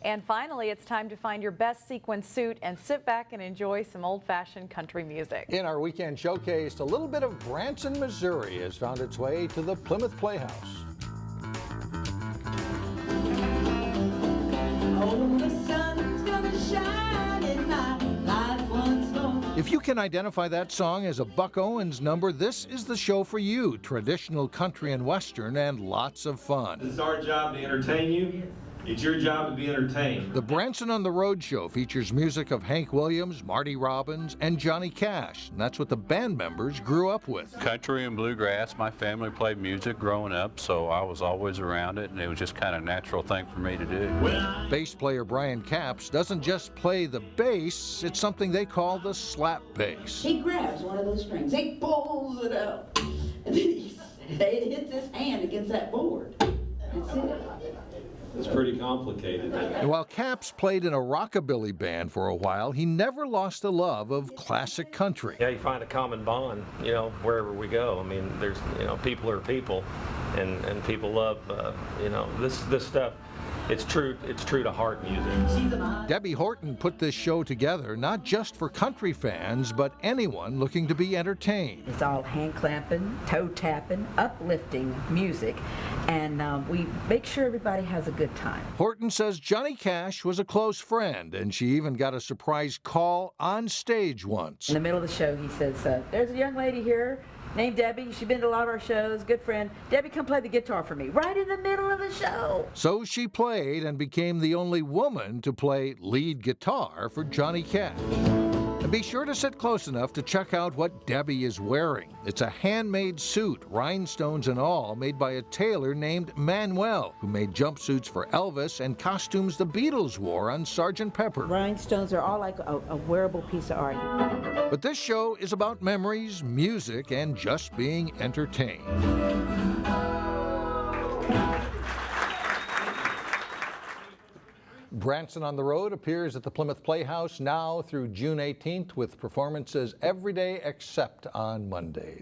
And finally, it's time to find your best sequin suit and sit back and enjoy some old-fashioned country music. In our weekend showcase, a little bit of Branson, Missouri has found its way to the Plymouth Playhouse. Oh, the sun's gonna shine in my life once more. If you can identify that song as a Buck Owens number, this is the show for you. Traditional country and western and lots of fun. It's our job to entertain you. It's your job to be entertained. The Branson on the Road show features music of Hank Williams, Marty Robbins, and Johnny Cash. And that's what the band members grew up with. Country and bluegrass. My family played music growing up, so I was always around it, and it was just kind of a natural thing for me to do. Bass player Brian Capps doesn't just play the bass, it's something they call the slap bass. He grabs one of those strings, he pulls it up, and then it hits his hand against that board. That's it. It's pretty complicated. And while Capps played in a rockabilly band for a while, he never lost the love of classic country. Yeah, you find a common bond, wherever we go. I mean, there's, people are people, and people love, this stuff. It's true to heart music. Debbie Horton put this show together not just for country fans, but anyone looking to be entertained. It's all hand clapping, toe tapping, uplifting music, and we make sure everybody has a good time. Horton says Johnny Cash was a close friend, and she even got a surprise call on stage once. In the middle of the show, he says, there's a young lady here named Debbie. She's been to a lot of our shows, good friend. Debbie, come play the guitar for me, right in the middle of the show. So she played and became the only woman to play lead guitar for Johnny Cash. And be sure to sit close enough to check out what Debbie is wearing. It's a handmade suit, rhinestones and all, made by a tailor named Manuel, who made jumpsuits for Elvis and costumes the Beatles wore on Sgt. Pepper. Rhinestones are all like a wearable piece of art. But this show is about memories, music, and just being entertained. Branson on the Road appears at the Plymouth Playhouse now through June 18th with performances every day except on Mondays.